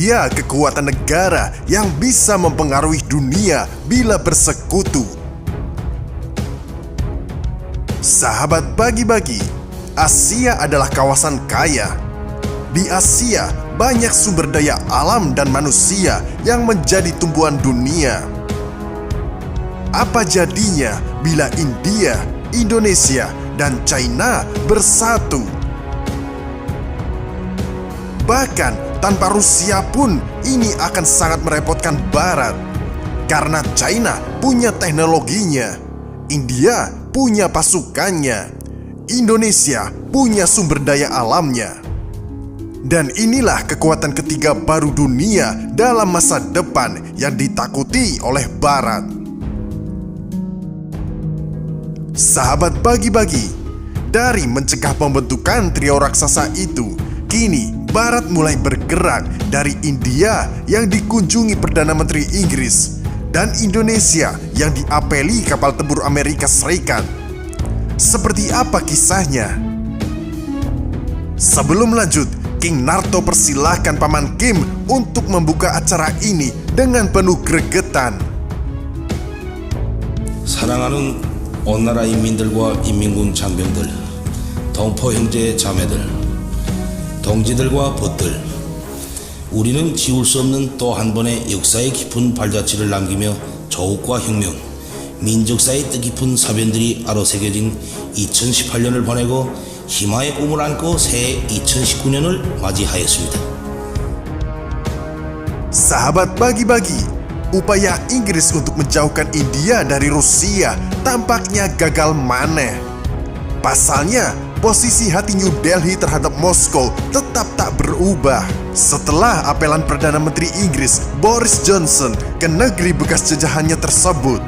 India kekuatan negara yang bisa mempengaruhi dunia bila bersekutu. Sahabat bagi-bagi, Asia adalah kawasan kaya. Di Asia banyak sumber daya alam dan manusia yang menjadi tumpuan dunia. Apa jadinya bila India, Indonesia, dan China bersatu? Bahkan tanpa Rusia pun ini akan sangat merepotkan Barat. Karena China punya teknologinya, India punya pasukannya, Indonesia punya sumber daya alamnya. Dan inilah kekuatan ketiga baru dunia dalam masa depan yang ditakuti oleh Barat. Sahabat bagi-bagi, dari mencegah pembentukan trio raksasa itu, kini Barat mulai bergerak dari India yang dikunjungi Perdana Menteri Inggris dan Indonesia yang diapeli kapal tempur Amerika Serikat. Seperti apa kisahnya? Sebelum lanjut, King Narto persilahkan Paman Kim untuk membuka acara ini dengan penuh gregetan. 사랑하는 온나라 인민들과 인민군 장병들, 동포 형제 자매들, 동지들과 벗들, 우리는 지울 수 없는 또 한 번의 역사의 깊은 발자취를 남기며 조국과 혁명, 민족사의 뜻깊은 사변들이 아로새겨진 2018년을 보내고 희망의 꿈을 안고 새해 2019년을 맞이하였습니다. Sahabat bagi-bagi, upaya Inggris untuk menjauhkan India dari Rusia tampaknya gagal maneh. Pasalnya, posisi hati New Delhi terhadap Moskow tetap tak berubah. Setelah apelan Perdana Menteri Inggris Boris Johnson ke negeri bekas jajahannya tersebut.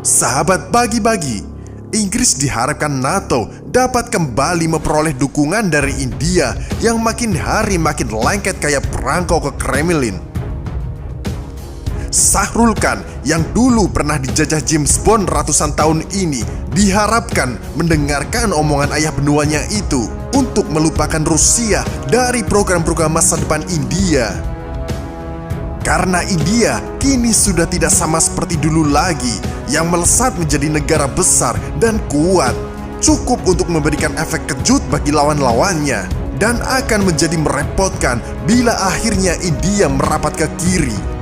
Sahabat bagi-bagi, Inggris diharapkan NATO dapat kembali memperoleh dukungan dari India yang makin hari makin lengket kayak perangkau ke Kremlin. Shahrukh Khan yang dulu pernah dijajah James Bond ratusan tahun ini diharapkan mendengarkan omongan ayah benuanya itu untuk melupakan Rusia dari program-program masa depan India. Karena India kini sudah tidak sama seperti dulu lagi yang melesat menjadi negara besar dan kuat, cukup untuk memberikan efek kejut bagi lawan-lawannya, dan akan menjadi merepotkan bila akhirnya India merapat ke kiri.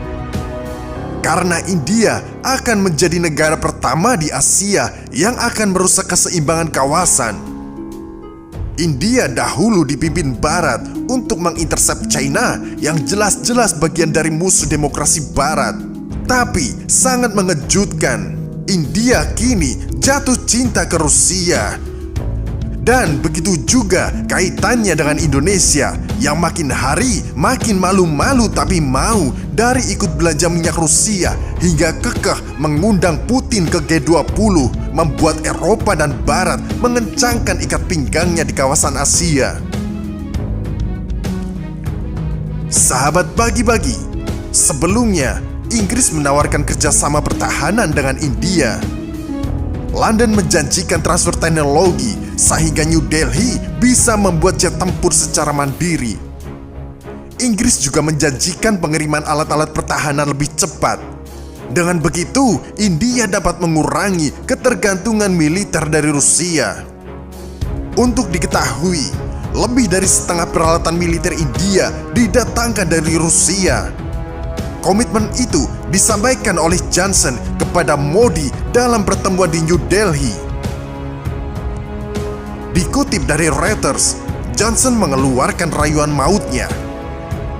Karena India akan menjadi negara pertama di Asia yang akan merusak keseimbangan kawasan. India dahulu dipimpin Barat untuk mengintersep China yang jelas-jelas bagian dari musuh demokrasi Barat. Tapi sangat mengejutkan, India kini jatuh cinta ke Rusia. Dan begitu juga kaitannya dengan Indonesia yang makin hari makin malu-malu tapi mau dari ikut belanja minyak Rusia hingga kekeh mengundang Putin ke G20, membuat Eropa dan Barat mengencangkan ikat pinggangnya di kawasan Asia. Sahabat bagi-bagi, sebelumnya Inggris menawarkan kerjasama pertahanan dengan India. London menjanjikan transfer teknologi sehingga New Delhi bisa membuat jet tempur secara mandiri. Inggris juga menjanjikan pengiriman alat-alat pertahanan lebih cepat. Dengan begitu, India dapat mengurangi ketergantungan militer dari Rusia. Untuk diketahui, lebih dari setengah peralatan militer India didatangkan dari Rusia. Komitmen itu disampaikan oleh Johnson kepada Modi dalam pertemuan di New Delhi. Dikutip dari Reuters, Johnson mengeluarkan rayuan mautnya.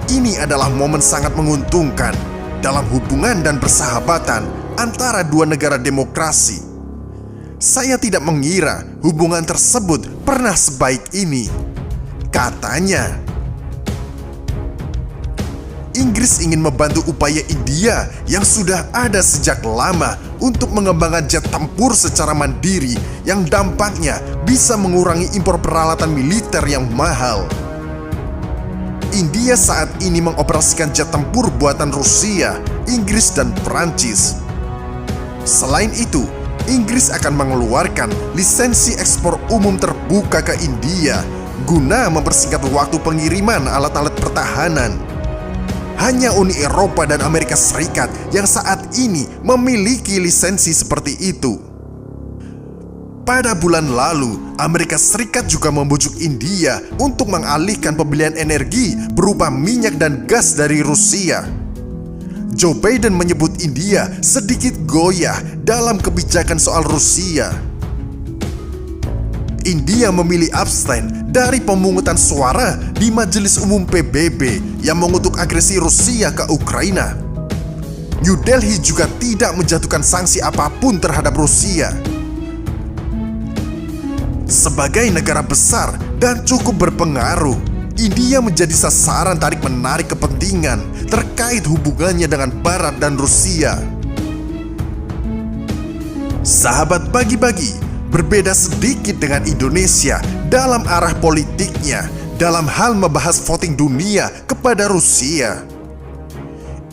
Ini adalah momen sangat menguntungkan dalam hubungan dan persahabatan antara dua negara demokrasi. Saya tidak mengira hubungan tersebut pernah sebaik ini, katanya. Inggris ingin membantu upaya India yang sudah ada sejak lama untuk mengembangkan jet tempur secara mandiri yang dampaknya bisa mengurangi impor peralatan militer yang mahal. India saat ini mengoperasikan jet tempur buatan Rusia, Inggris, dan Perancis. Selain itu, Inggris akan mengeluarkan lisensi ekspor umum terbuka ke India guna mempersingkat waktu pengiriman alat-alat pertahanan. Hanya Uni Eropa dan Amerika Serikat yang saat ini memiliki lisensi seperti itu. Pada bulan lalu, Amerika Serikat juga membujuk India untuk mengalihkan pembelian energi berupa minyak dan gas dari Rusia. Joe Biden menyebut India sedikit goyah dalam kebijakan soal Rusia. India memilih abstain dari pemungutan suara di Majelis Umum PBB yang mengutuk agresi Rusia ke Ukraina. New Delhi juga tidak menjatuhkan sanksi apapun terhadap Rusia. Sebagai negara besar dan cukup berpengaruh, India menjadi sasaran tarik-menarik kepentingan terkait hubungannya dengan Barat dan Rusia. Sahabat bagi-bagi, berbeda sedikit dengan Indonesia dalam arah politiknya dalam hal membahas voting dunia kepada Rusia.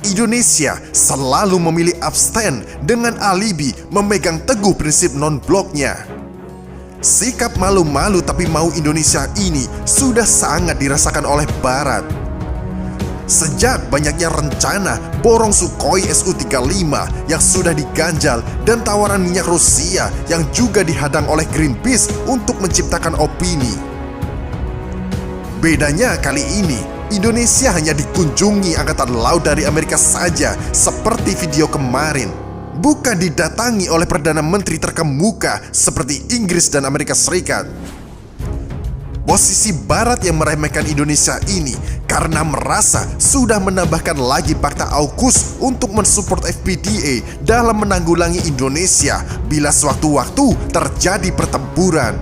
Indonesia selalu memilih abstain dengan alibi memegang teguh prinsip non-bloknya. Sikap malu-malu tapi mau Indonesia ini sudah sangat dirasakan oleh Barat. Sejak banyaknya rencana borong Sukhoi Su-35 yang sudah diganjal dan tawaran minyak Rusia yang juga dihadang oleh Greenpeace untuk menciptakan opini. Bedanya kali ini, Indonesia hanya dikunjungi angkatan laut dari Amerika saja seperti video kemarin, bukan didatangi oleh Perdana Menteri terkemuka seperti Inggris dan Amerika Serikat. Posisi Barat yang meremehkan Indonesia ini karena merasa sudah menambahkan lagi Fakta AUKUS untuk mensupport FPDA dalam menanggulangi Indonesia bila sewaktu-waktu terjadi pertempuran.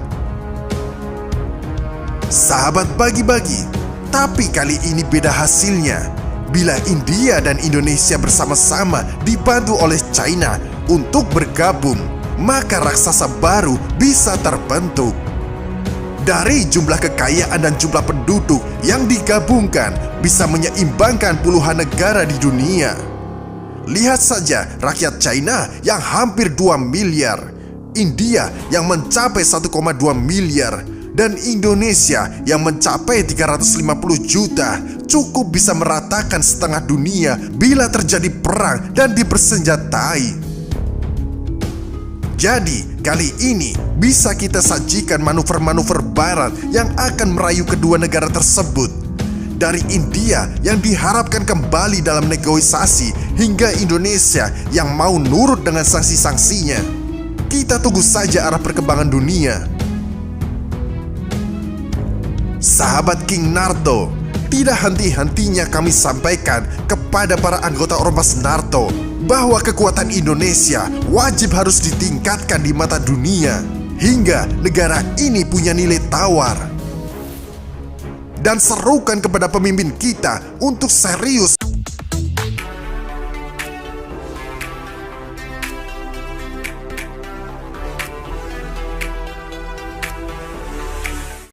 Sahabat bagi-bagi, tapi kali ini beda hasilnya. Bila India dan Indonesia bersama-sama dibantu oleh China untuk bergabung, maka raksasa baru bisa terbentuk. Dari jumlah kekayaan dan jumlah penduduk yang digabungkan bisa menyeimbangkan puluhan negara di dunia. Lihat saja rakyat China yang hampir 2 miliar, India yang mencapai 1,2 miliar, dan Indonesia yang mencapai 350 juta cukup bisa meratakan setengah dunia bila terjadi perang dan dipersenjatai. Jadi, kali ini bisa kita sajikan manuver-manuver Barat yang akan merayu kedua negara tersebut. Dari India yang diharapkan kembali dalam negosiasi hingga Indonesia yang mau nurut dengan sanksi-sanksinya. Kita tunggu saja arah perkembangan dunia. Sahabat King Narto, tidak henti-hentinya kami sampaikan kepada para anggota Ormas Narto bahwa kekuatan Indonesia wajib harus ditingkatkan di mata dunia hingga negara ini punya nilai tawar. Dan serukan kepada pemimpin kita untuk serius